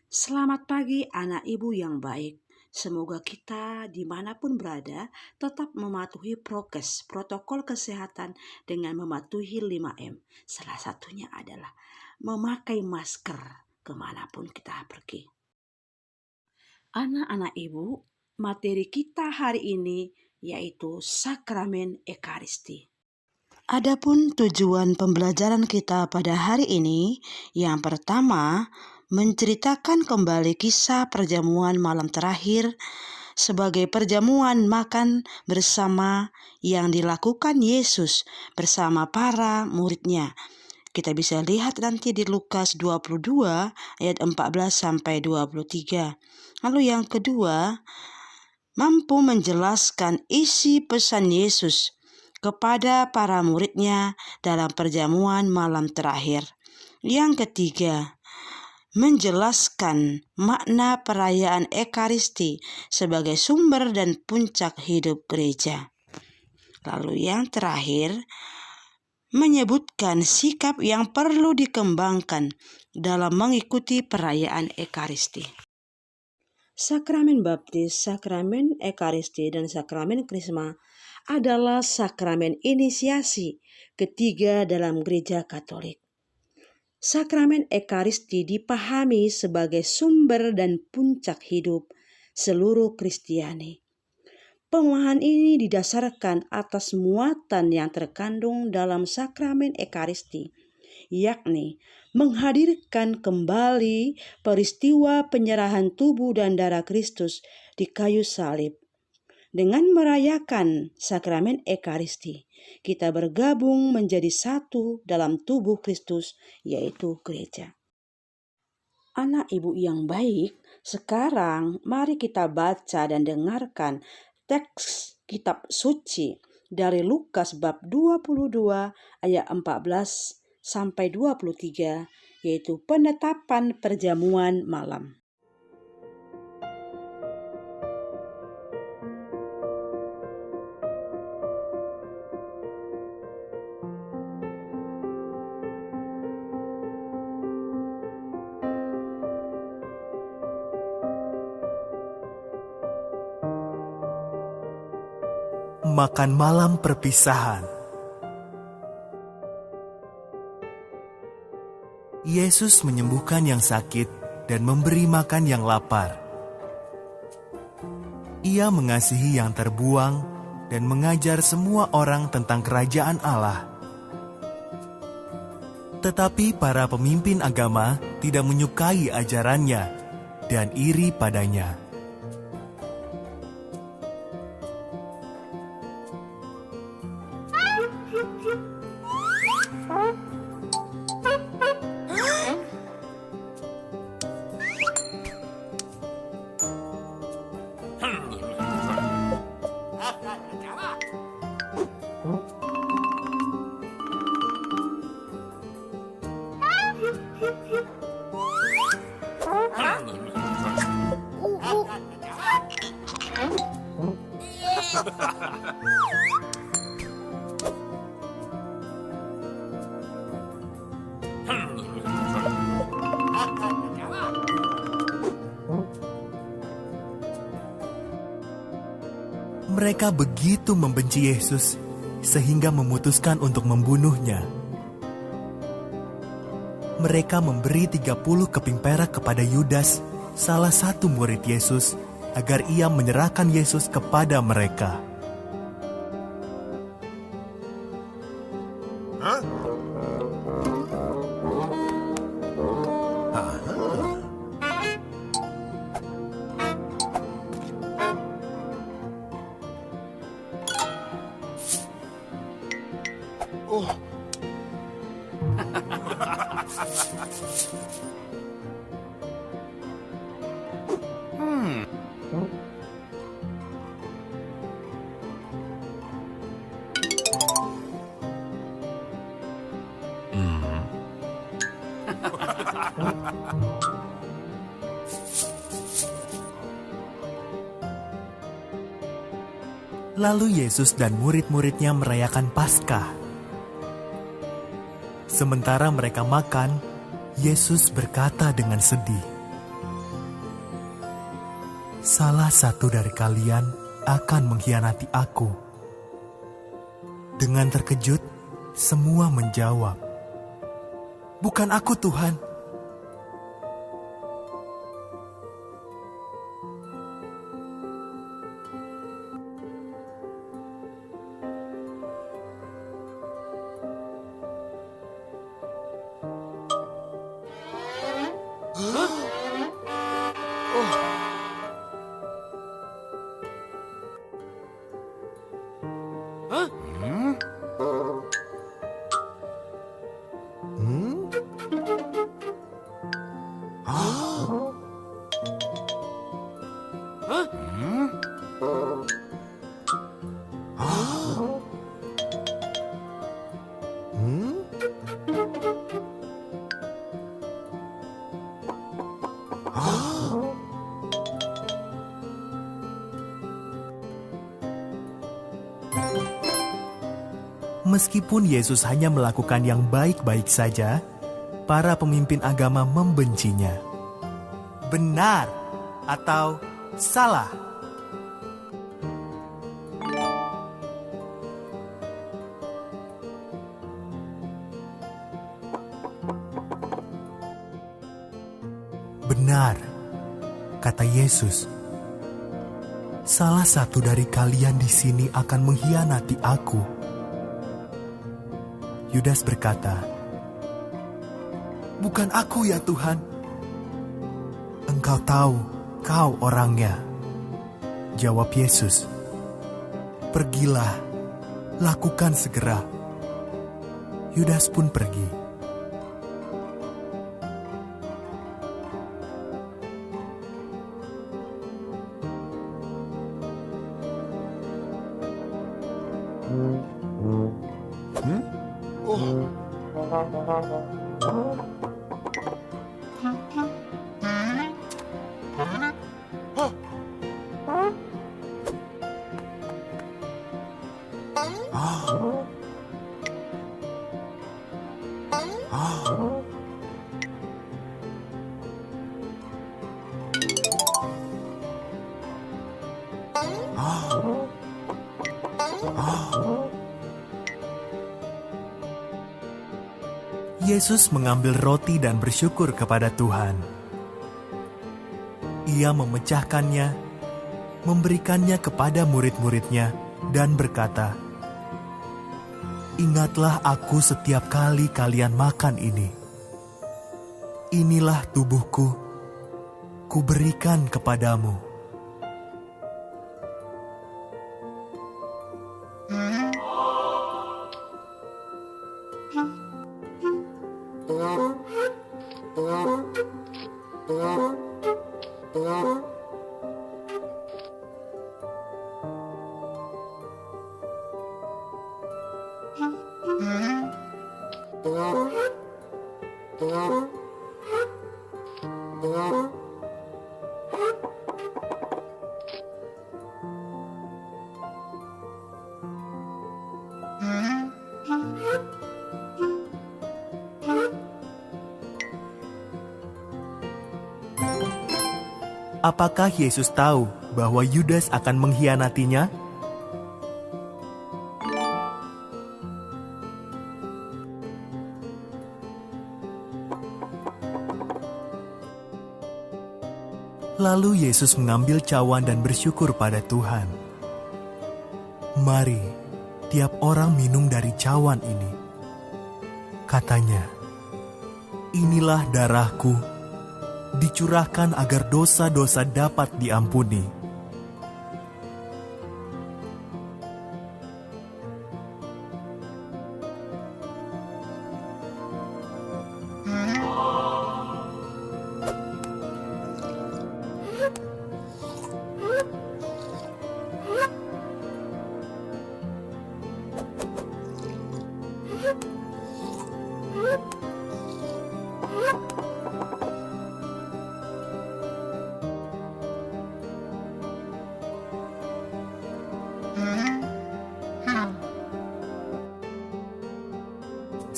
Selamat pagi anak ibu yang baik. Semoga kita dimanapun berada tetap mematuhi prokes, protokol kesehatan dengan mematuhi 5M. Salah satunya adalah memakai masker kemanapun kita pergi. Anak-anak ibu, materi kita hari ini yaitu sakramen Ekaristi. Adapun tujuan pembelajaran kita pada hari ini, yang pertama, menceritakan kembali kisah perjamuan malam terakhir sebagai perjamuan makan bersama yang dilakukan Yesus bersama para muridnya. Kita bisa lihat nanti di Lukas 22 ayat 14 sampai 23. Lalu yang kedua, mampu menjelaskan isi pesan Yesus kepada para muridnya dalam perjamuan malam terakhir. Yang ketiga, menjelaskan makna perayaan Ekaristi sebagai sumber dan puncak hidup gereja. Lalu yang terakhir, menyebutkan sikap yang perlu dikembangkan dalam mengikuti perayaan Ekaristi. Sakramen baptis, sakramen Ekaristi, dan sakramen Krisma adalah sakramen inisiasi ketiga dalam gereja Katolik. Sakramen Ekaristi dipahami sebagai sumber dan puncak hidup seluruh Kristiani. Pemahaman ini didasarkan atas muatan yang terkandung dalam sakramen Ekaristi, yakni menghadirkan kembali peristiwa penyerahan tubuh dan darah Kristus di kayu salib. Dengan merayakan sakramen Ekaristi, kita bergabung menjadi satu dalam tubuh Kristus, yaitu gereja. Anak ibu yang baik, sekarang mari kita baca dan dengarkan teks kitab suci dari Lukas bab 22 ayat 14 sampai 23, yaitu penetapan perjamuan malam. Makan malam perpisahan. Yesus menyembuhkan yang sakit dan memberi makan yang lapar. Ia mengasihi yang terbuang dan mengajar semua orang tentang kerajaan Allah. Tetapi para pemimpin agama tidak menyukai ajarannya dan iri padanya. Mereka begitu membenci Yesus sehingga memutuskan untuk membunuhnya. Mereka memberi 30 keping perak kepada Yudas, salah satu murid Yesus, agar ia menyerahkan Yesus kepada mereka. Lalu Yesus dan murid-muridnya merayakan Paskah. Sementara mereka makan, Yesus berkata dengan sedih, salah satu dari kalian akan mengkhianati aku. Dengan terkejut, semua menjawab, "Bukan aku, Tuhan." Meskipun Yesus hanya melakukan yang baik-baik saja, para pemimpin agama membencinya. Benar atau salah? Benar, kata Yesus. Salah satu dari kalian di sini akan mengkhianati aku. Yudas berkata, "Bukan aku ya Tuhan." "Engkau tahu, kau orangnya," jawab Yesus. "Pergilah, lakukan segera." Yudas pun pergi. Yesus mengambil roti dan bersyukur kepada Tuhan. Ia memecahkannya, memberikannya kepada murid-muridnya, dan berkata, "Ingatlah aku setiap kali kalian makan ini. Inilah tubuhku, kuberikan kepadamu." Apakah Yesus tahu bahwa Yudas akan mengkhianatinya? Lalu Yesus mengambil cawan dan bersyukur pada Tuhan. "Mari, tiap orang minum dari cawan ini," katanya. "Inilah darahku, dicurahkan agar dosa-dosa dapat diampuni."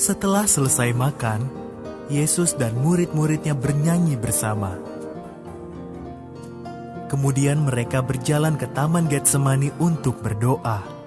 Setelah selesai makan, Yesus dan murid-muridnya bernyanyi bersama. Kemudian mereka berjalan ke Taman Getsemani untuk berdoa.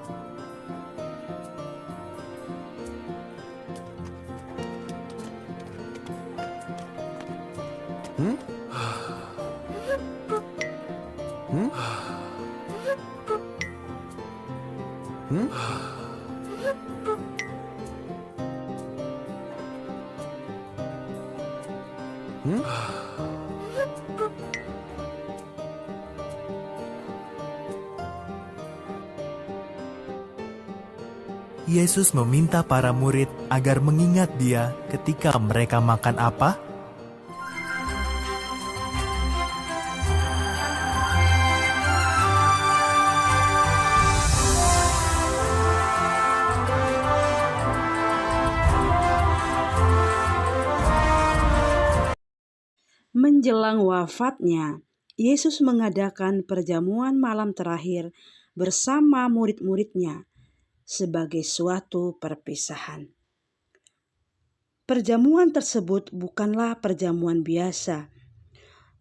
Yesus meminta para murid agar mengingat Dia ketika mereka makan apa? Menjelang wafatnya, Yesus mengadakan perjamuan malam terakhir bersama murid-muridnya sebagai suatu perpisahan. Perjamuan tersebut bukanlah perjamuan biasa,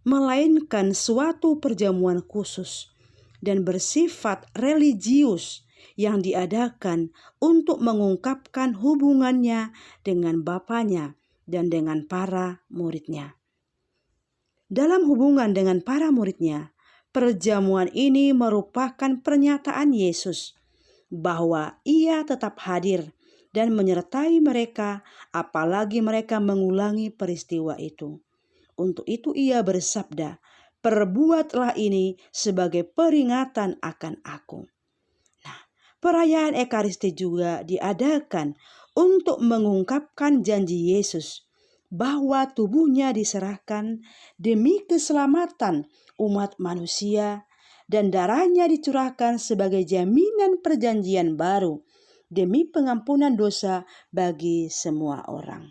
melainkan suatu perjamuan khusus dan bersifat religius yang diadakan untuk mengungkapkan hubungannya dengan Bapanya dan dengan para muridnya. Dalam hubungan dengan para muridnya, perjamuan ini merupakan pernyataan Yesus bahwa Ia tetap hadir dan menyertai mereka apalagi mereka mengulangi peristiwa itu. Untuk itu Ia bersabda, "Perbuatlah ini sebagai peringatan akan Aku." Nah, perayaan Ekaristi juga diadakan untuk mengungkapkan janji Yesus bahwa tubuhnya diserahkan demi keselamatan umat manusia dan darahnya dicurahkan sebagai jaminan perjanjian baru demi pengampunan dosa bagi semua orang.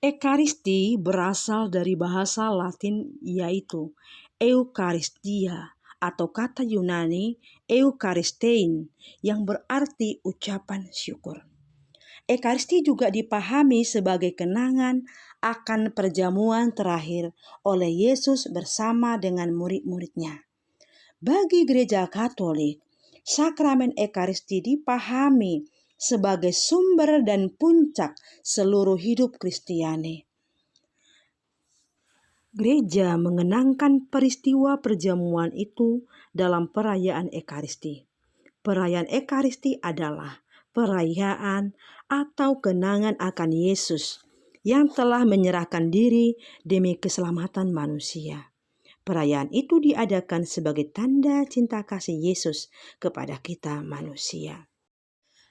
Ekaristi berasal dari bahasa Latin yaitu Eucharistia atau kata Yunani Eucharistein yang berarti ucapan syukur. Ekaristi juga dipahami sebagai kenangan akan perjamuan terakhir oleh Yesus bersama dengan murid-muridnya. Bagi Gereja Katolik, sakramen Ekaristi dipahami sebagai sumber dan puncak seluruh hidup Kristiani. Gereja mengenangkan peristiwa perjamuan itu dalam perayaan Ekaristi. Perayaan Ekaristi adalah perayaan atau kenangan akan Yesus yang telah menyerahkan diri demi keselamatan manusia. Perayaan itu diadakan sebagai tanda cinta kasih Yesus kepada kita manusia.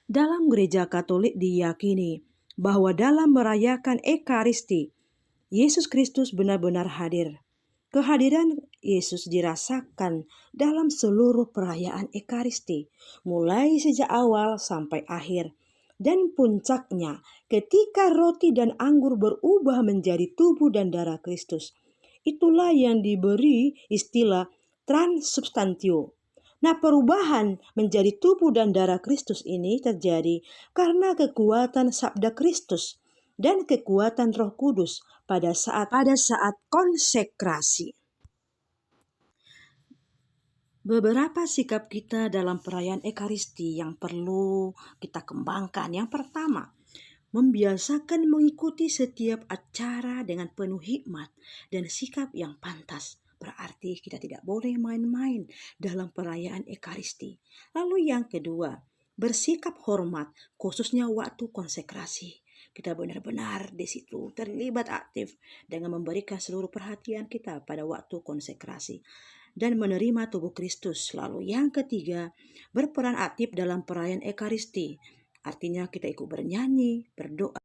Dalam Gereja Katolik diyakini bahwa dalam merayakan Ekaristi, Yesus Kristus benar-benar hadir. Kehadiran Yesus dirasakan dalam seluruh perayaan Ekaristi, mulai sejak awal sampai akhir. Dan puncaknya ketika roti dan anggur berubah menjadi tubuh dan darah Kristus. Itulah yang diberi istilah transubstantio. Nah, perubahan menjadi tubuh dan darah Kristus ini terjadi karena kekuatan sabda Kristus dan kekuatan Roh Kudus pada saat konsekrasi. Beberapa sikap kita dalam perayaan Ekaristi yang perlu kita kembangkan. Yang pertama, membiasakan mengikuti setiap acara dengan penuh hikmat dan sikap yang pantas. Berarti kita tidak boleh main-main dalam perayaan Ekaristi. Lalu yang kedua, bersikap hormat khususnya waktu konsekrasi. Kita benar-benar di situ terlibat aktif dengan memberikan seluruh perhatian kita pada waktu konsekrasi dan menerima tubuh Kristus. Lalu yang ketiga, berperan aktif dalam perayaan Ekaristi. Artinya kita ikut bernyanyi, berdoa,